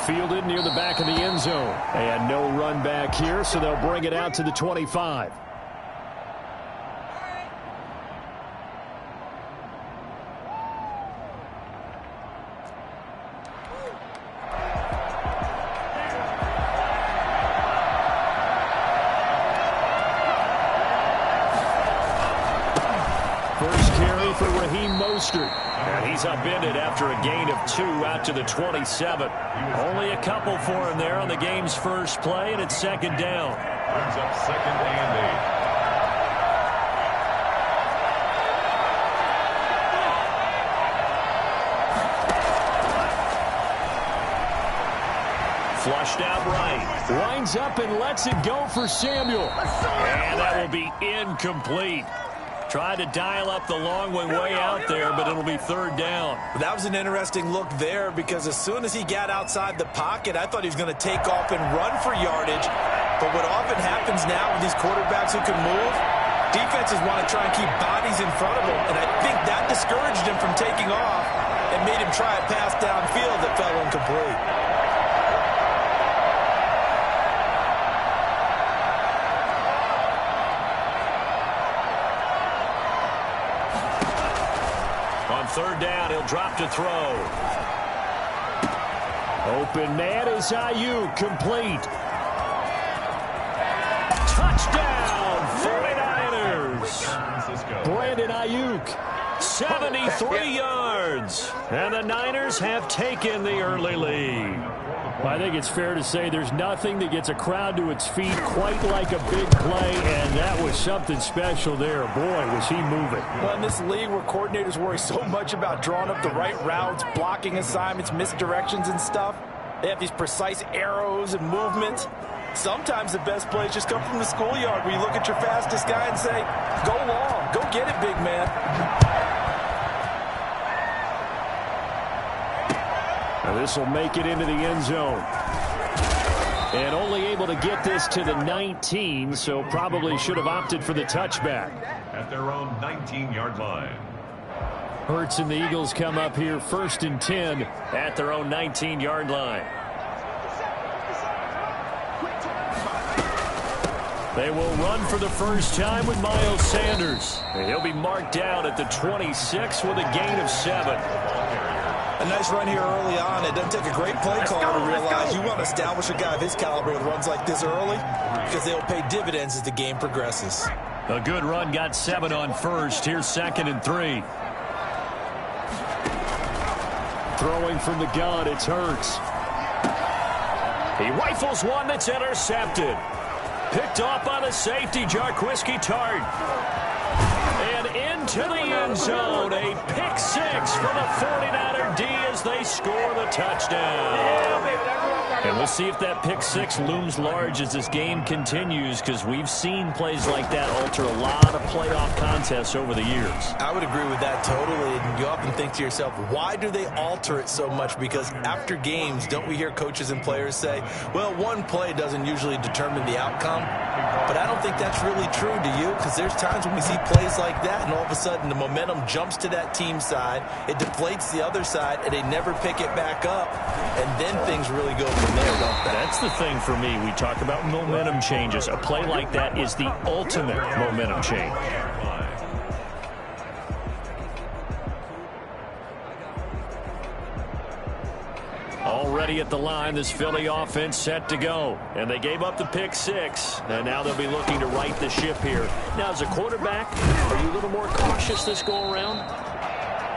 Fielded near the back of the end zone. And no run back here, so they'll bring it out to the 25. And he's upended after a gain of 2 out to the 27. Only a couple for him there on the game's first play, and it's second down. Brings up second and 8. Flushed out right. Lines up and lets it go for Samuel. And that will be incomplete. Tried to dial up the long one way out there, but it'll be third down. That was an interesting look there because as soon as he got outside the pocket, I thought he was going to take off and run for yardage. But what often happens now with these quarterbacks who can move, defenses want to try and keep bodies in front of them. And I think that discouraged him from taking off and made him try a pass downfield that fell incomplete. Third down, he'll drop to throw. Open man is Ayuk, complete. Touchdown, 49ers. Brandon Ayuk, 73 yards. And the Niners have taken the early lead. I think it's fair to say there's nothing that gets a crowd to its feet quite like a big play, and that was something special there. Boy, was he moving. Well, in this league where coordinators worry so much about drawing up the right routes, blocking assignments, misdirections and stuff, they have these precise arrows and movements. Sometimes the best plays just come from the schoolyard where you look at your fastest guy and say, go long, go get it, big man. Now this will make it into the end zone. And only able to get this to the 19, so probably should have opted for the touchback. At their own 19-yard line. Hurts and the Eagles come up here first and 10 at their own 19-yard line. They will run for the first time with Miles Sanders. And he'll be marked down at the 26 with a gain of 7. A nice run here early on. It doesn't take a great play caller to realize you want to establish a guy of his caliber with runs like this early because they'll pay dividends as the game progresses. A good run got 7 on first. Here's second and 3. Throwing from the gun, it's Hurts. He rifles one that's intercepted. Picked off by the safety, Jarquiski Tart. And into the end zone. A pick 6 for the 49er D as they score the touchdown. And we'll see if that pick 6 looms large as this game continues, because we've seen plays like that alter a lot of playoff contests over the years. I would agree with that totally. And you often think to yourself, why do they alter it so much? Because after games, don't we hear coaches and players say, well, one play doesn't usually determine the outcome? But I don't think that's really true, do you? Because there's times when we see plays like that, and all of a sudden the momentum jumps to that team side, it deflates the other side, and they never pick it back up, and then things really go from there, don't they? That's the thing for me. We talk about momentum changes. A play like that is the ultimate momentum change. Already at the line, this Philly offense set to go. And they gave up the pick 6, and now they'll be looking to right the ship here. Now, as a quarterback, are you a little more cautious this go-around?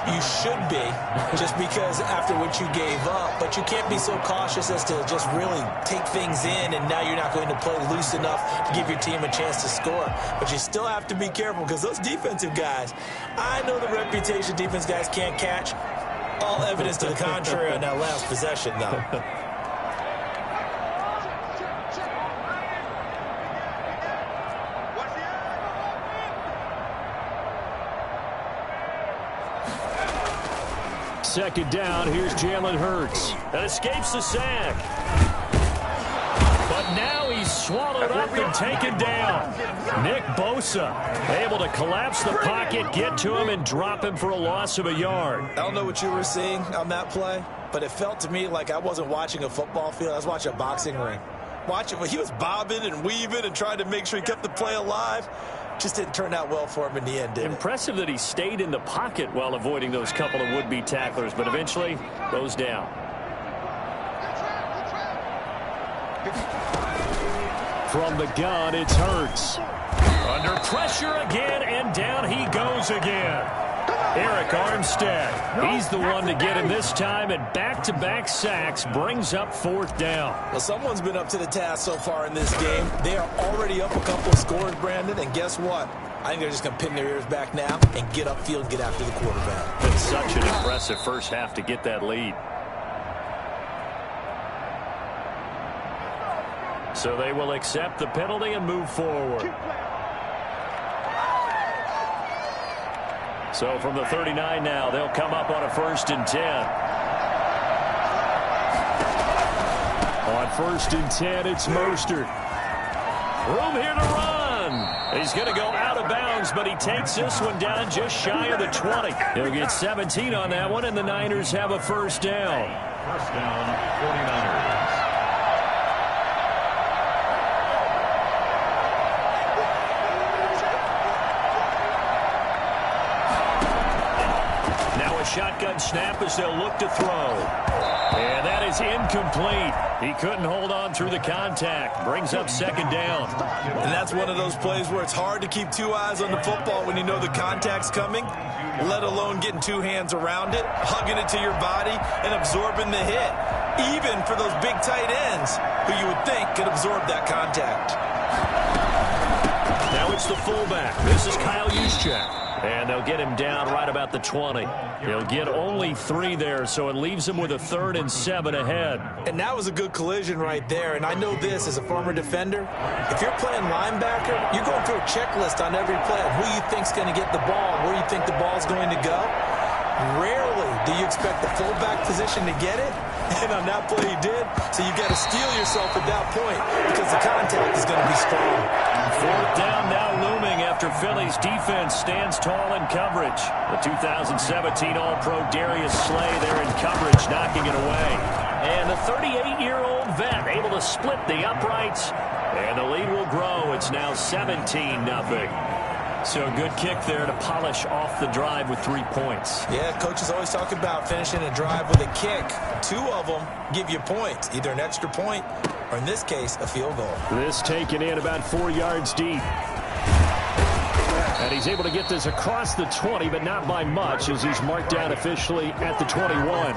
You should be, just because after what you gave up. But you can't be so cautious as to just really take things in, and now you're not going to play loose enough to give your team a chance to score. But you still have to be careful, because those defensive guys, I know the reputation defense guys can't catch. All evidence to the contrary on that last possession, though. Second down, here's Jalen Hurts. That escapes the sack. But now he's swallowed up and taken down. Nick Bosa able to collapse the pocket, get to him, and drop him for a loss of a yard. I don't know what you were seeing on that play, but it felt to me like I wasn't watching a football field. I was watching a boxing ring. He was bobbing and weaving and trying to make sure he kept the play alive. Just didn't turn out well for him in the end, did it? Impressive that he stayed in the pocket while avoiding those couple of would-be tacklers, but eventually goes down. From the gun, it's Hurts. Under pressure again, and down he goes again. Eric Armstead, he's the one to get him this time, and back-to-back sacks brings up fourth down. Well, someone's been up to the task so far in this game. They are already up a couple of scores, Brandon, and guess what? I think they're just going to pin their ears back now and get upfield and get after the quarterback. It's such an impressive first half to get that lead. So they will accept the penalty and move forward. So from the 39 now, they'll come up on a 1st and 10. On 1st and 10, it's Mostert. Room here to run. He's going to go out of bounds, but he takes this one down just shy of the 20. He'll get 17 on that one, and the Niners have a first down. First down, 49ers. Shotgun snap as they'll look to throw. And that is incomplete. He couldn't hold on through the contact. Brings up 2nd down. And that's one of those plays where it's hard to keep two eyes on the football when you know the contact's coming, let alone getting two hands around it, hugging it to your body, and absorbing the hit. Even for those big tight ends who you would think could absorb that contact. Now it's the fullback. This is Kyle Juszczyk. And they'll get him down right about the 20. He'll get only 3 there, so it leaves him with a 3rd and 7 ahead. And that was a good collision right there. And I know this as a former defender. If you're playing linebacker, you're going through a checklist on every play of who you think's going to get the ball, where you think the ball's going to go. Rarely do you expect the fullback position to get it. And on that play he did. So you've got to steel yourself at that point because the contact is going to be strong. 4th down now looming after Philly's defense stands tall in coverage. The 2017 All-Pro Darius Slay there in coverage, knocking it away. And the 38-year-old vet able to split the uprights. And the lead will grow. It's now 17-0. So a good kick there to polish off the drive with 3 points. Yeah, coaches always talk about finishing a drive with a kick. 2 of them give you points, either an extra point or, in this case, a field goal. This taken in about 4 yards deep. And he's able to get this across the 20, but not by much, as he's marked down officially at the 21.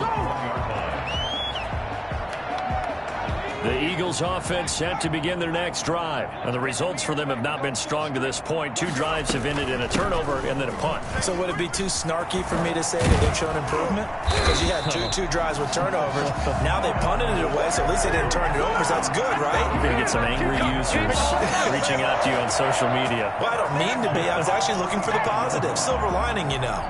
The Eagles offense set to begin their next drive. And the results for them have not been strong to this point. 2 drives have ended in a turnover and then a punt. So would it be too snarky for me to say that they've shown improvement? Because you had two drives with turnovers. Now they punted it away, so at least they didn't turn it over. So that's good, right? You're going to get some angry users reaching out to you on social media. Well, I don't mean to be. I was actually looking for the positive. Silver lining, you know.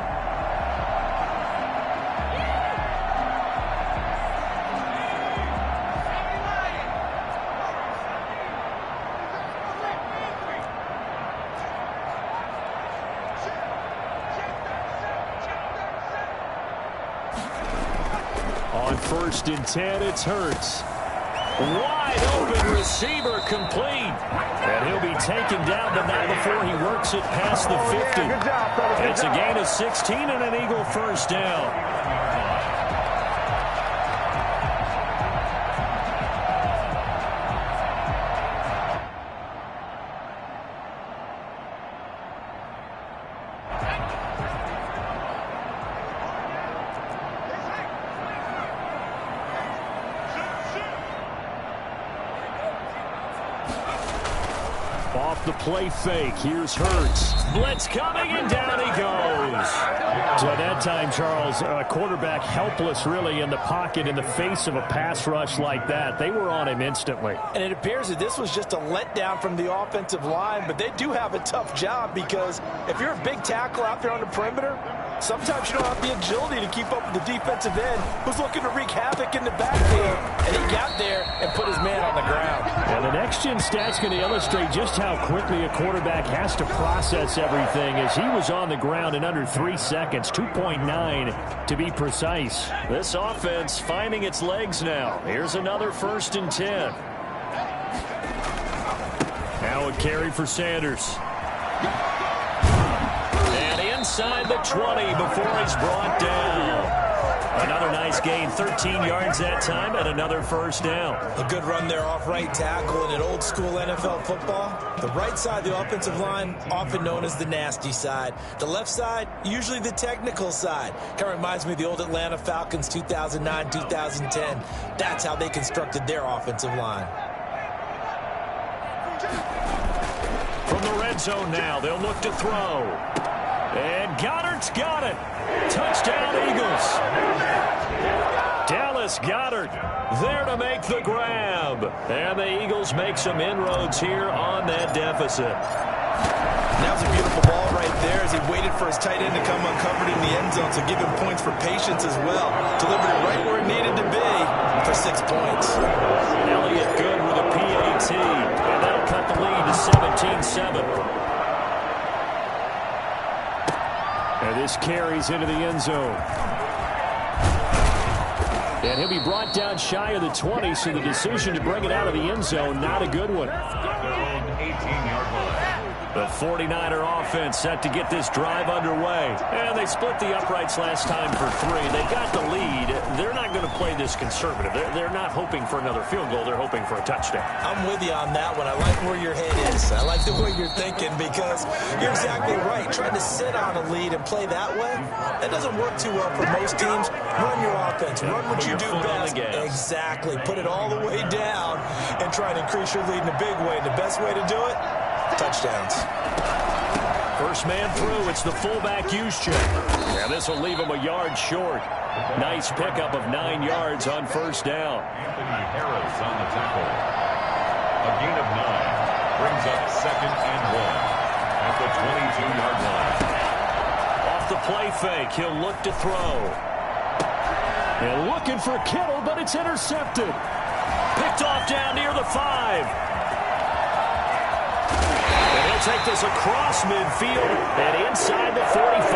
On 1st and 10, it's Hurts. Wide open receiver complete. And he'll be taken down, but not before he works it past the 50. It's a gain of 16 and an Eagle first down. Off the play fake, here's Hurts. Blitz coming, and down he goes. So at that time, Charles, a quarterback helpless really in the pocket in the face of a pass rush like that. They were on him instantly. And it appears that this was just a letdown from the offensive line, but they do have a tough job because if you're a big tackle out there on the perimeter, sometimes you don't have the agility to keep up with the defensive end who's looking to wreak havoc in the backfield, and he got there and put his man on the ground. And the next-gen stat's going to illustrate just how quickly a quarterback has to process everything, as he was on the ground in under 3 seconds, 2.9 to be precise. This offense finding its legs now. Here's another 1st and 10. Now a carry for Sanders. And inside the 20 before he's brought down. Another nice gain, 13 yards that time, and another 1st down. A good run there off right tackle in an old school NFL football. The right side of the offensive line, often known as the nasty side. The left side, usually the technical side. Kind of reminds me of the old Atlanta Falcons 2009, 2010. That's how they constructed their offensive line. From the red zone now, they'll look to throw. And Goddard's got it. Touchdown, Eagles. Dallas Goedert there to make the grab. And the Eagles make some inroads here on that deficit. That was a beautiful ball right there as he waited for his tight end to come uncovered in the end zone, so give him points for patience as well. Delivered it right where it needed to be for 6 points. Elliott good with a PAT. And that'll cut the lead to 17-7. And this carries into the end zone. And he'll be brought down shy of the 20, so the decision to bring it out of the end zone, not a good one. 18-yard line. The 49er offense set to get this drive underway. And they split the uprights last time for 3. They got the lead. They're not going to play this conservative. They're not hoping for another field goal. They're hoping for a touchdown. I'm with you on that one. I like where your head is. I like the way you're thinking because you're exactly right. Trying to sit on a lead and play that way, that doesn't work too well for most teams. Run your offense. Run what you do best. Exactly. Put it all the way down and try and increase your lead in a big way. And the best way to do it? Touchdowns. First man through, it's the fullback use check. And this will leave him a yard short. Nice pickup of 9 yards on 1st down. Anthony Harris on the tackle. A gain of 9 brings up 2nd and 1 at the 22-yard line. Off the play fake, he'll look to throw. And looking for Kittle, but it's intercepted. Picked off down near the 5. Take this across midfield and inside the 45.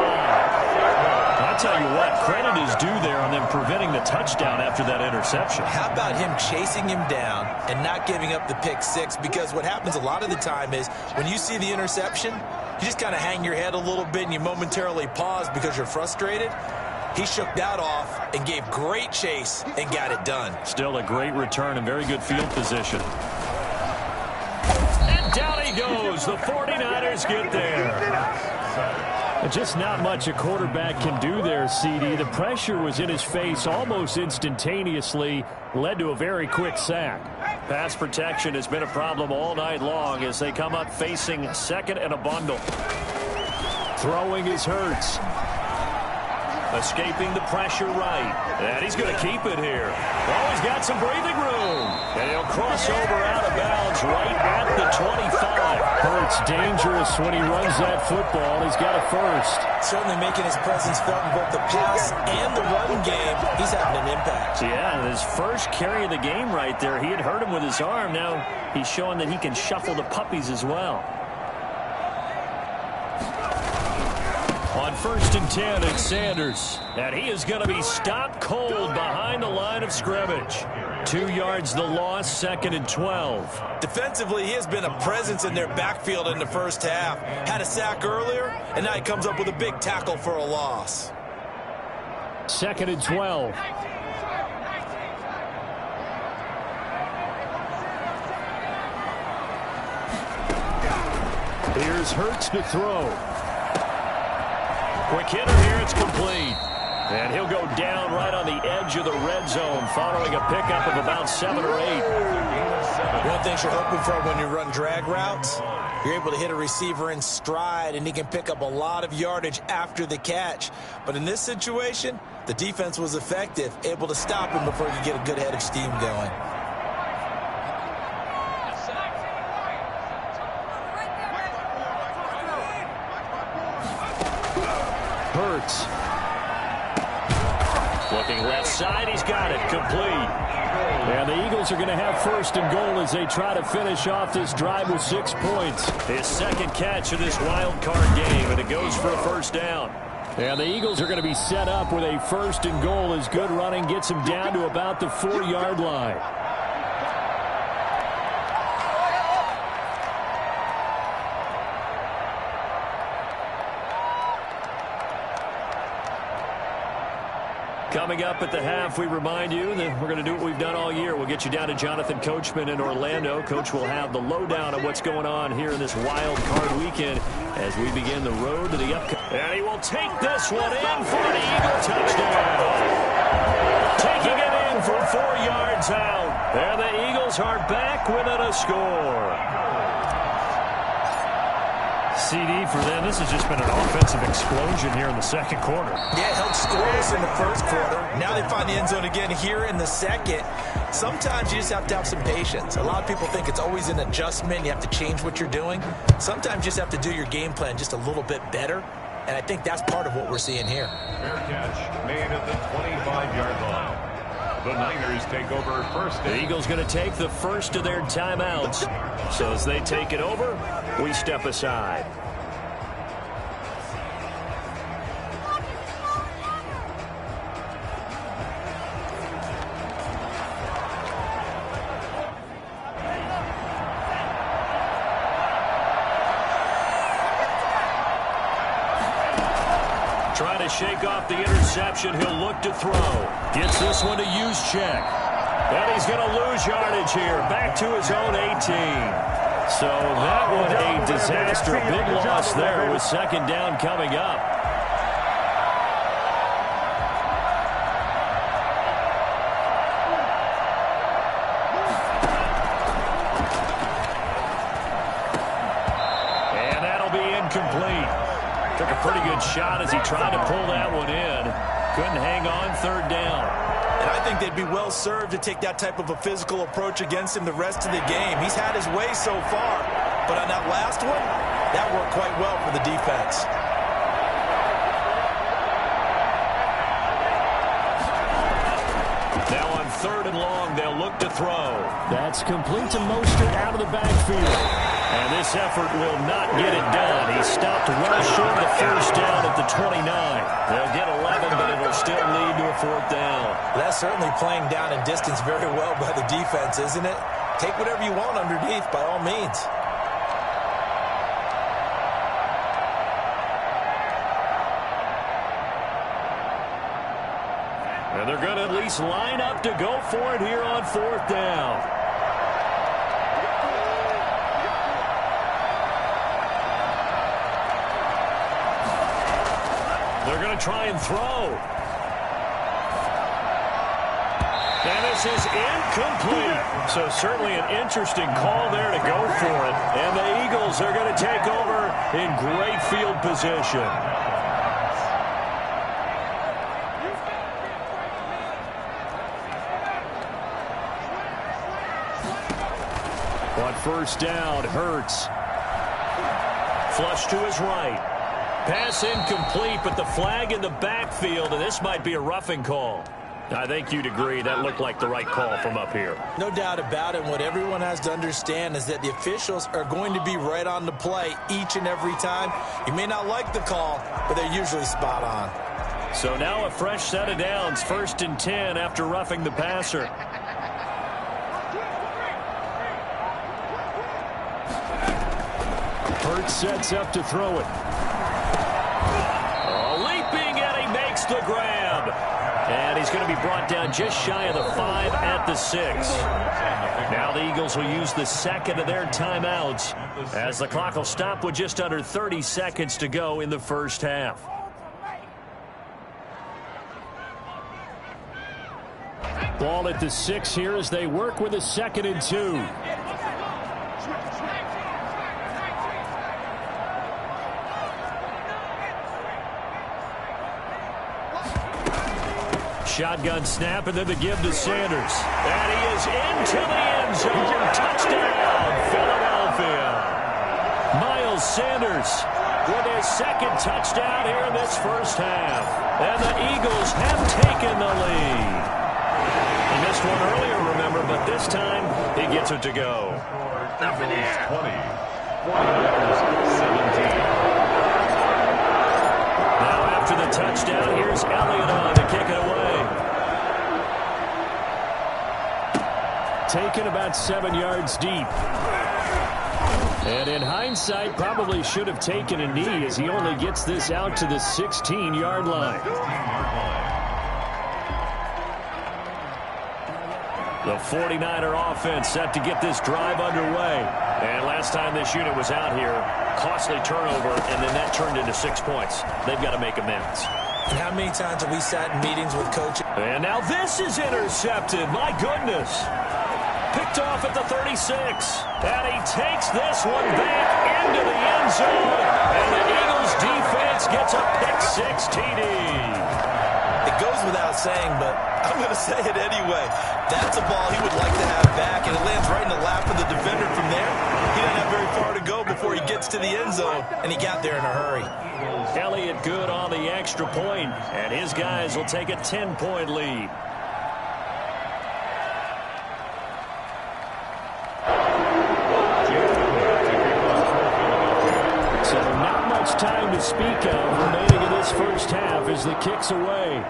I'll tell you what, credit is due there on them preventing the touchdown after that interception. How about him chasing him down and not giving up the pick 6? Because what happens a lot of the time is when you see the interception, you just kind of hang your head a little bit and you momentarily pause because you're frustrated. He shook that off and gave great chase and got it done. Still a great return and very good field position. Down he goes. The 49ers get there. Just not much a quarterback can do there, CD. The pressure was in his face almost instantaneously, led to a very quick sack. Pass protection has been a problem all night long as they come up facing 2nd and a bundle. Throwing is Hurts. Escaping the pressure right. And he's going to keep it here. Oh, he's got some breathing room. And he'll cross over out of bounds right at the 25. Hurts dangerous when he runs that football. He's got a 1st. Certainly making his presence felt in both the pass and the run game. He's having an impact. Yeah, his first carry of the game right there. He had hurt him with his arm. Now he's showing that he can shuffle the puppies as well. On 1st and 10, it's Sanders. And he is going to be stopped cold behind the line of scrimmage. 2 yards the loss, 2nd and 12. Defensively, he has been a presence in their backfield in the first half. Had a sack earlier, and now he comes up with a big tackle for a loss. 2nd and 12. Here's Hurts to throw. Quick hitter here, it's complete. And he'll go down right on the edge of the red zone following a pickup of about 7 or 8. One thing you're hoping for when you run drag routes, you're able to hit a receiver in stride and he can pick up a lot of yardage after the catch. But in this situation, the defense was effective, able to stop him before he could get a good head of steam going. Hurts. Looking left side, he's got it, complete. And the Eagles Eagles are going to have first and goal as they try to finish off this drive with 6 points. His second catch of this wild card game, and it goes for a first down. And the Eagles are going to be set up with a first and goal as good running gets them down to about the 4-yard line. Coming up at the half, we remind you that we're going to do what we've done all year. We'll get you down to Jonathan Coachman in Orlando. Coach will have the lowdown of what's going on here in this wild card weekend as we begin the road to the upcoming. And he will take this one in for an Eagle touchdown. Taking it in from 4 yards out. And the Eagles are back within a score. CD for them. This has just been an offensive explosion here in the second quarter. Yeah, held scoreless in the first quarter. Now they find the end zone again here in the second. Sometimes you just have to have some patience. A lot of people think it's always an adjustment. You have to change what you're doing. Sometimes you just have to do your game plan just a little bit better. And I think that's part of what we're seeing here. Fair catch made at the 25-yard line. The Niners take over first. The Eagles going to take the first of their timeouts. So as they take it over, we step aside. Trying to shake off the interception. He'll look to throw. Gets this one to Juszczyk. And he's going to lose yardage here. Back to his own 18. So that one a disaster. Big loss there with second down coming up. And that'll be incomplete. Took a pretty good shot as he tried to pull that one in. Couldn't hang on third down. And I think they'd be well served to take that type of a physical approach against him the rest of the game. He's had his way so far. But on that last one, that worked quite well for the defense. Now on third and long, they'll look to throw. That's complete to Mostert out of the backfield. And this effort will not get it done. He stopped well short of the first down at the 29. They'll get 11, but it will still lead to a fourth down. That's certainly playing down in distance very well by the defense, isn't it? Take whatever you want underneath, by all means. And they're going to at least line up to go for it here on fourth down. They're going to try and throw. And this is incomplete. So certainly an interesting call there to go for it. And the Eagles are going to take over in great field position. On first down, Hurts. Flush to his right. Pass incomplete, but the flag in the backfield, and this might be a roughing call. I think you'd agree that looked like the right call from up here. No doubt about it. What everyone has to understand is that the officials are going to be right on the play each and every time. You may not like the call, but they're usually spot on. So now a fresh set of downs, 1st and 10 after roughing the passer. Hurts sets up to throw it. Leaping, and he makes the grab. And he's going to be brought down just shy of the 5 at the 6. Now the Eagles will use the second of their timeouts as the clock will stop with just under 30 seconds to go in the first half. Ball at the 6 here as they work with a 2nd and 2. Shotgun snap, and then the give to Sanders. And he is into the end zone. Touchdown, Philadelphia. Miles Sanders with his 2nd touchdown here in this first half. And the Eagles have taken the lead. He missed one earlier, remember, but this time he gets it to go. Nothing there. 20. 49ers 17. Now after the touchdown, here's Elliott on to kick it away. Taken about 7 yards deep. And in hindsight, probably should have taken a knee as he only gets this out to the 16-yard line. The 49er offense set to get this drive underway. And last time this unit was out here, costly turnover, and then that turned into 6 points. They've got to make amends. And how many times have we sat in meetings with coaches? And now this is intercepted. My goodness. Picked off at the 36. And he takes this one back into the end zone. And the Eagles defense gets a pick-6 TD. It goes without saying, but I'm going to say it anyway. That's a ball he would like to have back, and it lands right in the lap of the defender from there. He doesn't have very far to go before he gets to the end zone, and he got there in a hurry. Elliott good on the extra point, and his guys will take a 10-point lead. So not much time to speak of remaining in this first half as the kick's away.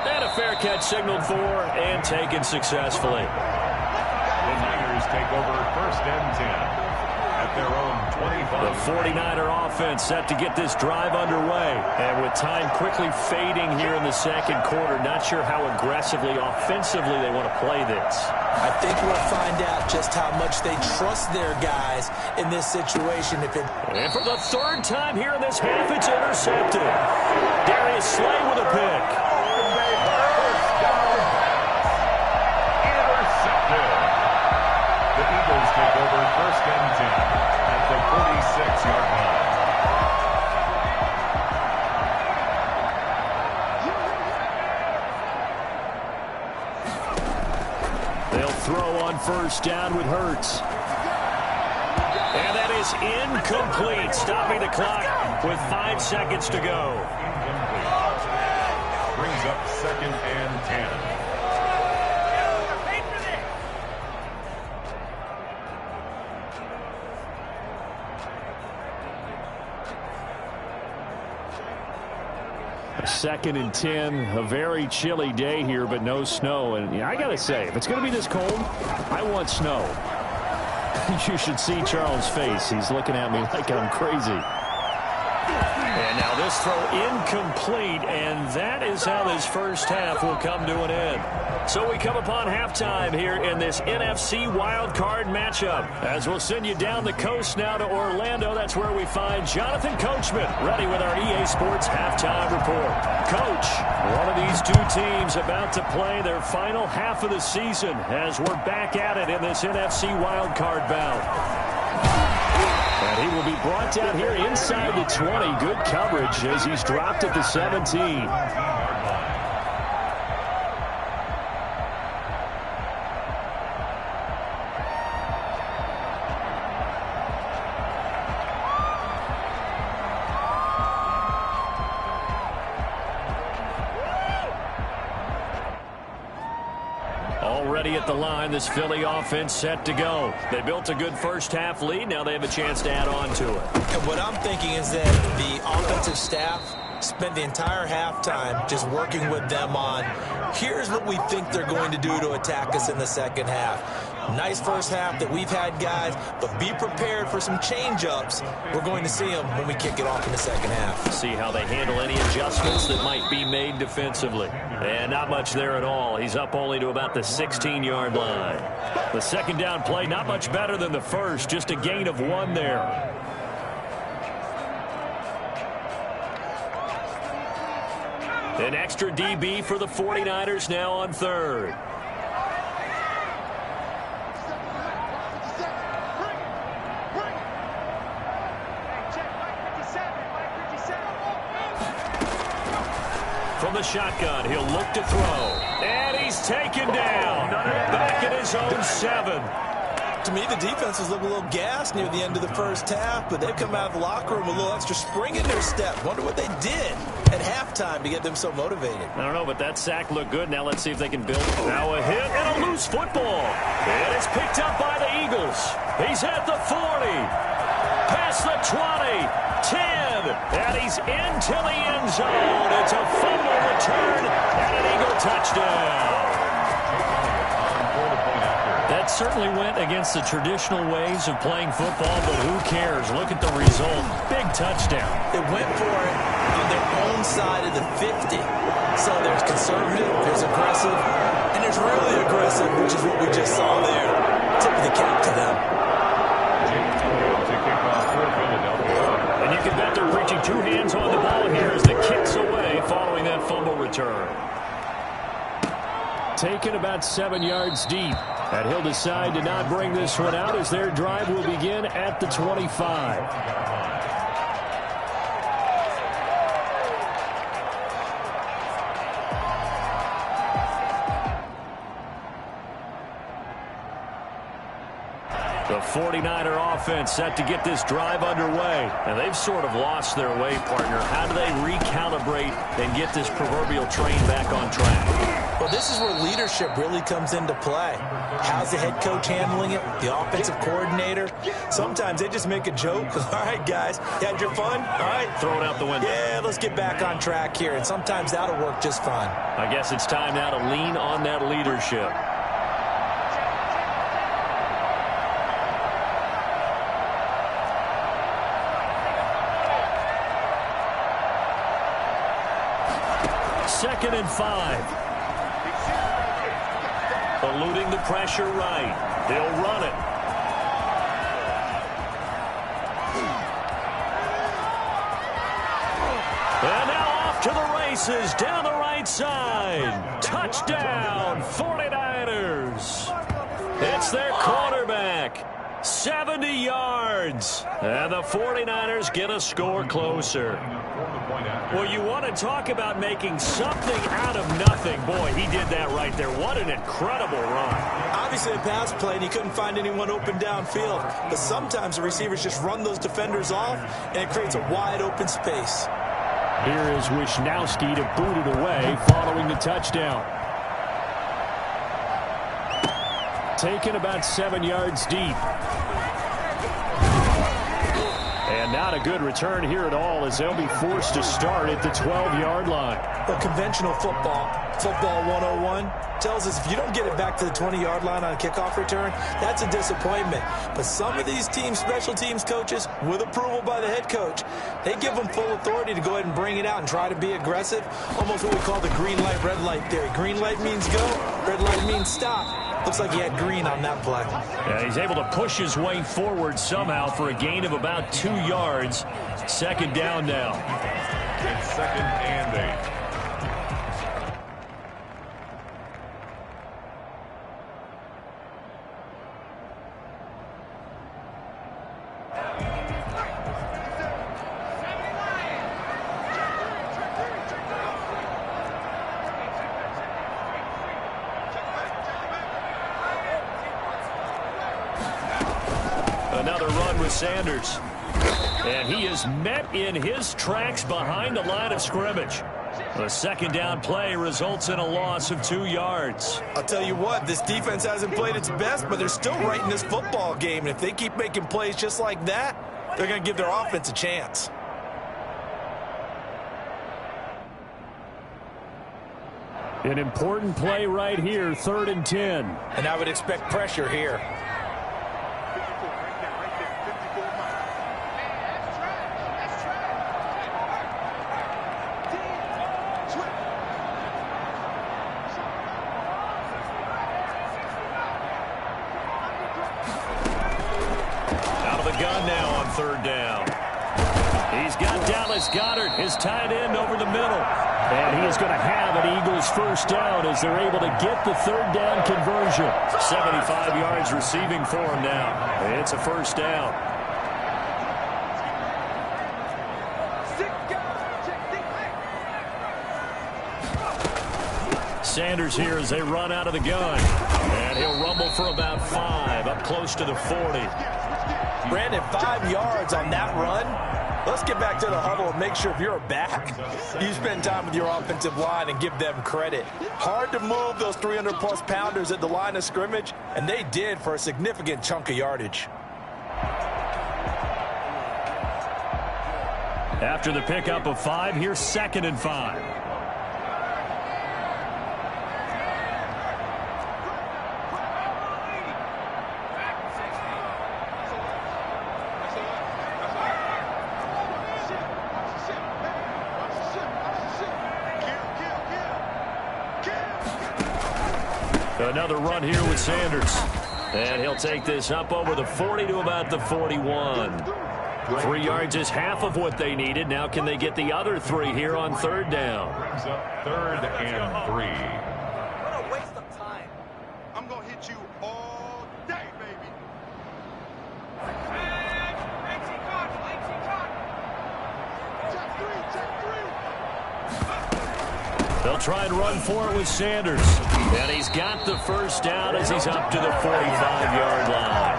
And a fair catch signaled for and taken successfully. The Niners take over 1st and 10 at their own 25. The 49er offense set to get this drive underway. And with time quickly fading here in the second quarter, not sure how aggressively, offensively they want to play this. I think we'll find out just how much they trust their guys in this situation. And for the 3rd time here in this half, it's intercepted. Darius Slay with a pick. The Eagles take over 1st and 10 at the 46-yard line. They'll throw on 1st down with Hurts. And that is incomplete, stopping the clock with 5 seconds to go. Incomplete. Brings up 2nd and 10. Second and 10, a very chilly day here, but no snow. And I got to say, if it's going to be this cold, I want snow. You should see Charles' face. He's looking at me like I'm crazy. And now this throw incomplete, and that is how this first half will come to an end. So we come upon halftime here in this NFC wildcard matchup. As we'll send you down the coast now to Orlando, that's where we find Jonathan Coachman ready with our EA Sports halftime report. Coach, one of these two teams about to play their final half of the season as we're back at it in this NFC wildcard bout. And he will be brought down here inside the 20. Good coverage as he's dropped at the 17. Already at the line, this Philly offense set to go. They built a good first half lead. Now they have a chance to add on to it. And what I'm thinking is that the offensive staff spent the entire halftime just working with them on, here's what we think they're going to do to attack us in the second half. Nice first half that we've had, guys, but be prepared for some change-ups. We're going to see them when we kick it off in the second half. See how they handle any adjustments that might be made defensively. And not much there at all. He's up only to about the 16-yard line. The second down play, not much better than the first, just a gain of 1 there. An extra DB for the 49ers now on 3rd. From the shotgun, he'll look to throw. And he's taken down. Back at his own 7. To me, the defense was looking a little gassed near the end of the first half, but they've come out of the locker room with a little extra spring in their step. Wonder what they did. at halftime to get them so motivated? I don't know, but that sack looked good. Now let's see if they can build. Now a hit and a loose football. And it's picked up by the Eagles. He's at the 40. Past the 20. 10. And he's into the end zone. It's a fumble return and an Eagle touchdown. That certainly went against the traditional ways of playing football, but who cares? Look at the result. Big touchdown. They went for it on their own side of the 50. So there's conservative, there's aggressive, and there's really aggressive, which is what we just saw there. Tip of the cap to them. And you can bet they're reaching two hands on the ball here as the kick's away following that fumble return. Taken about 7 yards deep. And he'll decide to not bring this one out as their drive will begin at the 25. The 49er offense set to get this drive underway. And they've sort of lost their way, partner. How do they recalibrate and get this proverbial train back on track? Well, this is where leadership really comes into play. How's the head coach handling it? The offensive coordinator? Sometimes they just make a joke. All right, guys, you had your fun? All right. Throw it out the window. Yeah, let's get back on track here. And sometimes that'll work just fine. I guess it's time now to lean on that leadership. Second and 5. Eluding the pressure right. They'll run it. And now off to the races down the right side. Touchdown, 49ers. It's their quarterback. 70 yards. And the 49ers get a score closer. Well, you want to talk about making something out of nothing. Boy, he did that right there. What an incredible run. Obviously, a pass play, and he couldn't find anyone open downfield. But sometimes the receivers just run those defenders off, and it creates a wide-open space. Here is Wisnowski to boot it away following the touchdown. Taken about 7 yards deep. And not a good return here at all as they'll be forced to start at the 12-yard line. Well, conventional football 101, tells us if you don't get it back to the 20-yard line on a kickoff return, that's a disappointment. But some of these teams, special teams coaches, with approval by the head coach, they give them full authority to go ahead and bring it out and try to be aggressive. Almost what we call the green light, red light theory. Green light means go, red light means stop. Looks like he had green on that play. Yeah, he's able to push his way forward somehow for a gain of about 2 yards. Second down now. It's 2nd and 8. Another run with Sanders. And he is met in his tracks behind the line of scrimmage. The second down play results in a loss of 2 yards. I'll tell you what, this defense hasn't played its best, but they're still right in this football game. And if they keep making plays just like that, they're going to give their offense a chance. An important play right here, 3rd and 10. And I would expect pressure here. Gun now on 3rd down. He's got Dallas Goedert, his tight end, over the middle. And he is going to have an Eagles first down as they're able to get the 3rd down conversion. 75 yards receiving for him now. It's a first down. Sanders here as they run out of the gun. And he'll rumble for about 5, up close to the 40. Brandon, 5 yards on that run. Let's get back to the huddle and make sure if you're back, you spend time with your offensive line and give them credit. Hard to move those 300-plus pounders at the line of scrimmage, and they did for a significant chunk of yardage. After the pickup of 5, here's 2nd and 5. Another run here with Sanders. And he'll take this up over the 40 to about the 41. 3 yards is half of what they needed. Now can they get the other 3 here on 3rd down? Brings up 3rd and 3. What a waste of time. I'm going to hit you all day, baby. They'll try and run for it with Sanders. And he's got the 1st down as he's up to the 45-yard line.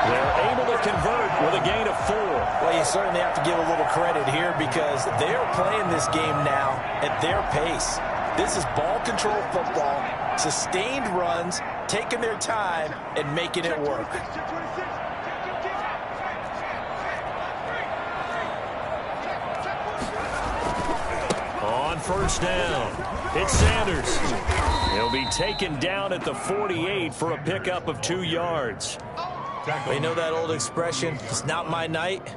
They're able to convert with a gain of 4. Well, you certainly have to give a little credit here because they're playing this game now at their pace. This is ball control football, sustained runs, taking their time, and making it work. On 1st down, it's Sanders. He'll be taken down at the 48 for a pickup of 2 yards. Well, you know that old expression, it's not my night?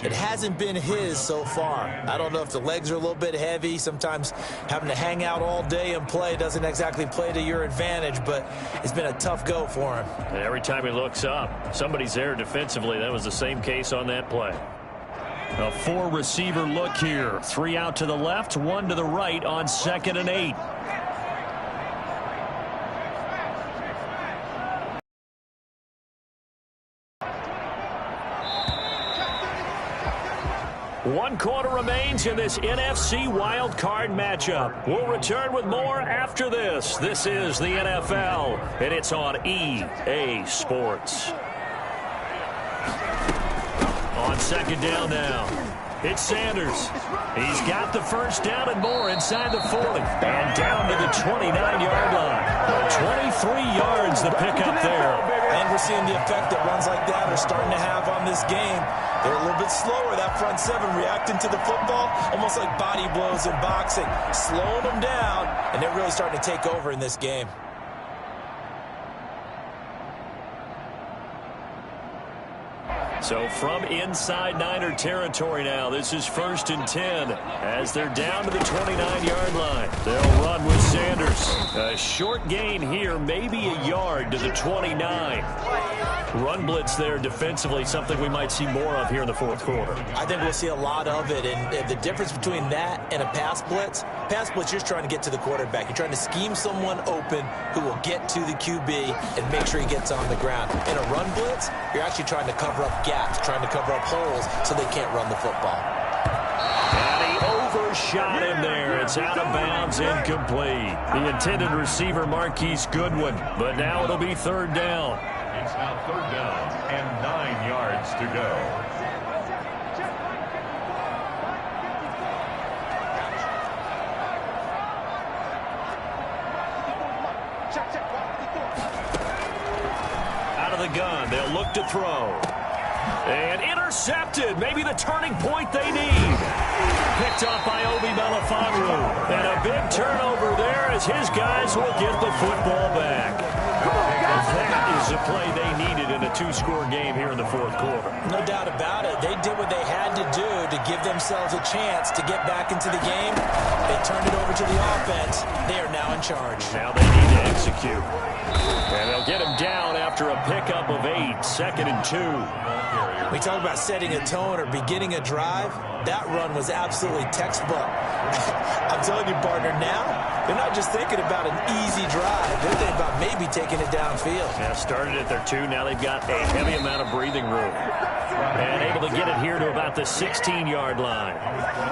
It hasn't been his so far. I don't know if the legs are a little bit heavy. Sometimes having to hang out all day and play doesn't exactly play to your advantage, but it's been a tough go for him. And every time he looks up, somebody's there defensively. That was the same case on that play. A 4-receiver look here. 3 out to the left, 1 to the right on 2nd and 8. One quarter remains in this NFC Wild Card matchup. We'll return with more after this. This is the NFL, and it's on EA Sports. On 2nd down now, it's Sanders. He's got the 1st down and more inside the 40. And down to the 29-yard line. 23 yards the pickup there. And we're seeing the effect that runs like that are starting to have on this game. They're a little bit slower, that front 7 reacting to the football, almost like body blows in boxing, slowing them down, and they're really starting to take over in this game. So from inside Niner territory now, this is 1st and 10 as they're down to the 29-yard line. They'll run with Sanders. A short gain here, maybe a yard to the 29. Run blitz there defensively, something we might see more of here in the 4th quarter. I think we'll see a lot of it, and the difference between that and a pass blitz, you're just trying to get to the quarterback. You're trying to scheme someone open who will get to the QB and make sure he gets on the ground. In a run blitz, you're actually trying to cover up gaps, trying to cover up holes so they can't run the football. And he overshot him there. It's out of bounds, incomplete. The intended receiver, Marquise Goodwin, but now it'll be 3rd down. It's now 3rd down and 9 yards to go. Out of the gun, they'll look to throw. And intercepted, maybe the turning point they need. Picked off by Obi Melifonwu. And a big turnover there as his guys will get the football back. That is the play they needed in a 2-score game here in the 4th quarter. No doubt about it. They did what they had to do to give themselves a chance to get back into the game. They turned it over to the offense. They are now in charge. Now they need to execute. And they'll get him down after a pickup of 8, 2nd and 2. We talk about setting a tone or beginning a drive. That run was absolutely textbook. I'm telling you, partner, now They're not just thinking about an easy drive. They're thinking about maybe taking it downfield. Yeah, started at their 2. Now they've got a heavy amount of breathing room. And able to get it here to about the 16-yard line.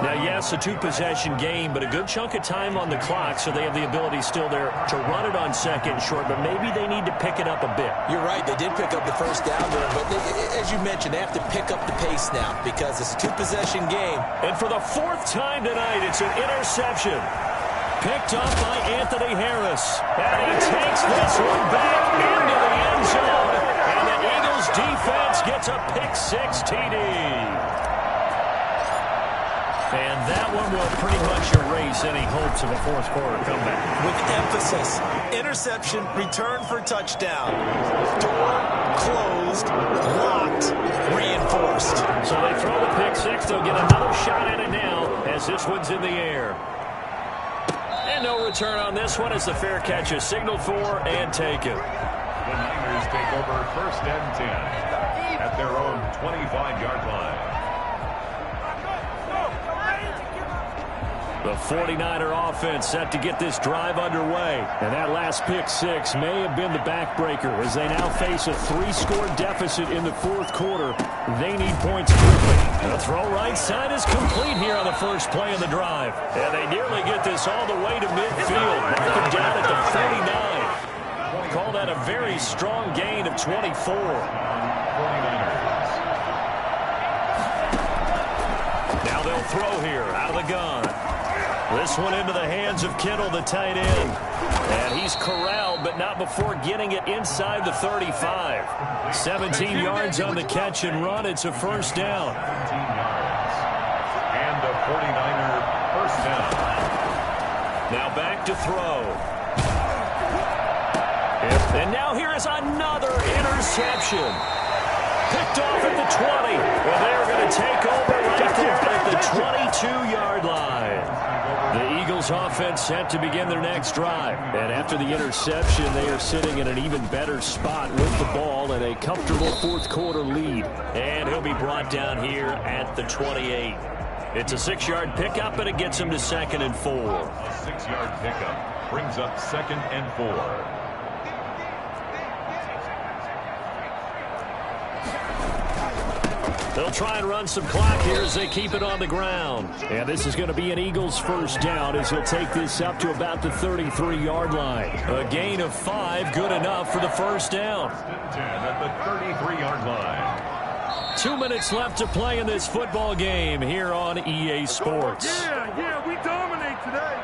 Now, yes, a 2-possession game, but a good chunk of time on the clock, so they have the ability still there to run it on second and short, but maybe they need to pick it up a bit. You're right. They did pick up the first down there, but as you mentioned, they have to pick up the pace now because it's a 2-possession game. And for the 4th time tonight, it's an interception. Picked up by Anthony Harris. And he takes this one back into the end zone. And the Eagles defense gets a pick-6 TD. And that one will pretty much erase any hopes of a fourth-quarter comeback. With emphasis, interception, return for touchdown. Door closed, locked, reinforced. So they throw the pick-6. They'll get another shot at it now as this one's in the air. And no return on this one as the fair catch is signaled for and taken. The Niners take over 1st and 10 at their own 25-yard line. The 49er offense set to get this drive underway. And that last pick-6 may have been the backbreaker as they now face a 3-score deficit in the 4th quarter. They need points quickly. The throw right side is complete here on the first play of the drive. And they nearly get this all the way to midfield. Mark them down at the 49. Call that a very strong gain of 24. 49ers. Now they'll throw here out of the gun. This one into the hands of Kittle, the tight end. And he's corralled, but not before getting it inside the 35. 17 yards on the catch and run. It's a first down. 17 yards. And a 49er first down. Now back to throw. And now here is another interception. Picked off at the 20. Well, they're going to take over right there at the 22-yard line. The Eagles offense set to begin their next drive. And after the interception, they are sitting in an even better spot with the ball and a comfortable 4th quarter lead. And he'll be brought down here at the 28. It's a 6-yard pickup, and it gets him to 2nd and 4. A 6-yard pickup brings up 2nd and 4. They'll try and run some clock here as they keep it on the ground. And this is going to be an Eagles first down as he'll take this up to about the 33-yard line. A gain of 5, good enough for the first down. 10 at the 33-yard line. 2 minutes left to play in this football game here on EA Sports. Yeah, we dominate today.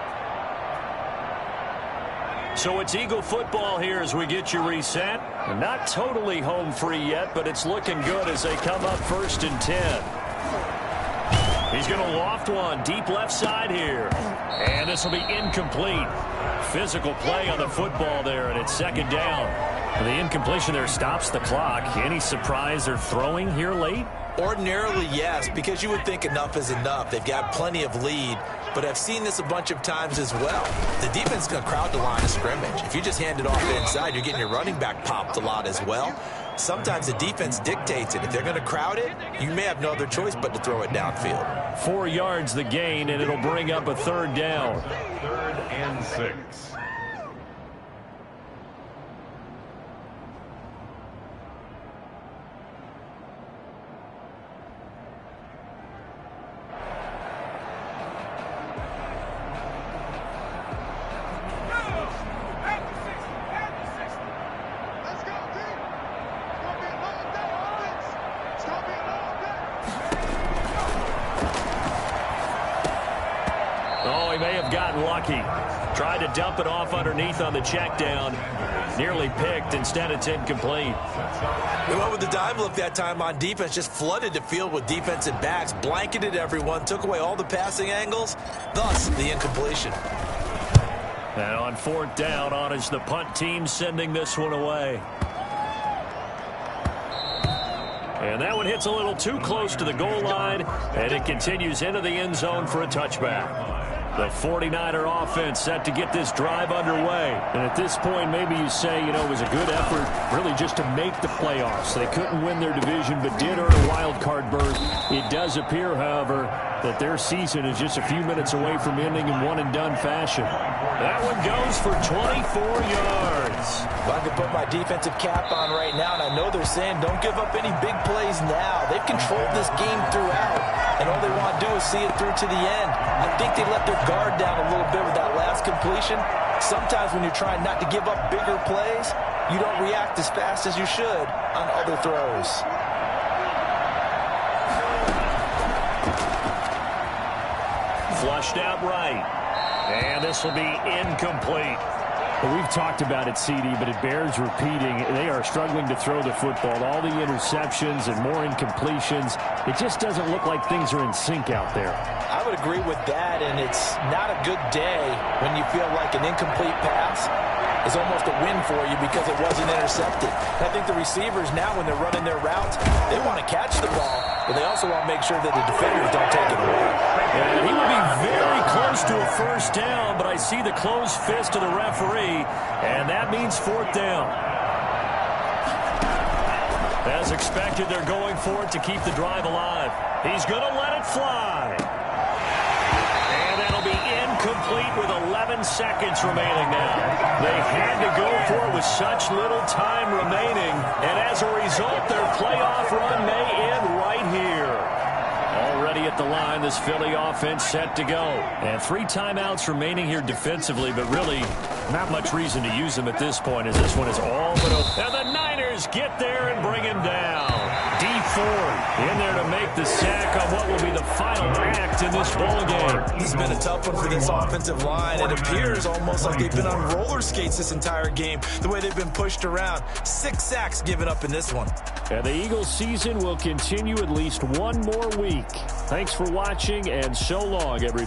So it's Eagle football here as we get you reset. Not totally home free yet, but it's looking good as they come up 1st and 10. He's going to loft one deep left side here. And this will be incomplete. Physical play on the football there, and it's 2nd down. The incompletion there stops the clock. Any surprise they're throwing here late? Ordinarily, yes, because you would think enough is enough. They've got plenty of lead, but I've seen this a bunch of times as well. The defense is going to crowd the line of scrimmage. If you just hand it off inside, you're getting your running back popped a lot as well. Sometimes the defense dictates it. If they're going to crowd it, you may have no other choice but to throw it downfield. 4 yards the gain, and it'll bring up a 3rd down. 3rd and 6. Tried to dump it off underneath on the check down. Nearly picked. Instead, it's incomplete. They went with the dive look that time on defense. Just flooded the field with defensive backs. Blanketed everyone. Took away all the passing angles. Thus, the incompletion. And on 4th down, on is the punt team sending this one away. And that one hits a little too close to the goal line. And it continues into the end zone for a touchback. The 49er offense set to get this drive underway. And at this point, maybe you say, it was a good effort really just to make the playoffs. They couldn't win their division but did earn a wild card berth. It does appear, however, that their season is just a few minutes away from ending in one-and-done fashion. That one goes for 24 yards. If I could put my defensive cap on right now, and I know they're saying don't give up any big plays now. They've controlled this game throughout, and all they want to do is see it through to the end. I think they let their guard down a little bit with that last completion. Sometimes when you're trying not to give up bigger plays, you don't react as fast as you should on other throws. Flushed out right. And this will be incomplete. Well, we've talked about it, CD, but it bears repeating. They are struggling to throw the football. All the interceptions and more incompletions. It just doesn't look like things are in sync out there. I would agree with that, and it's not a good day when you feel like an incomplete pass is almost a win for you because it wasn't intercepted. And I think the receivers now, when they're running their routes, they want to catch the ball, but they also want to make sure that the defenders don't take it away. And he would be very close to a first down, but I see the closed fist of the referee, and that means fourth down. As expected, they're going for it to keep the drive alive. He's going to let it fly. And that'll be incomplete with 11 seconds remaining now. They had to go for it with such little time remaining, and as a result, their playoff run may end right here. Already at the line, this Philly offense set to go. And 3 timeouts remaining here defensively, but really not much reason to use them at this point as this one is all but open. And the Niners get there and bring him down. D Ford in there to make the sack on what will be the final act in this ball game. It's been a tough one for this offensive line. It appears almost like they've been on roller skates this entire game, the way they've been pushed around. 6 sacks given up in this one. And the Eagles season will continue at least one more week. Thanks for watching, and so long, everybody.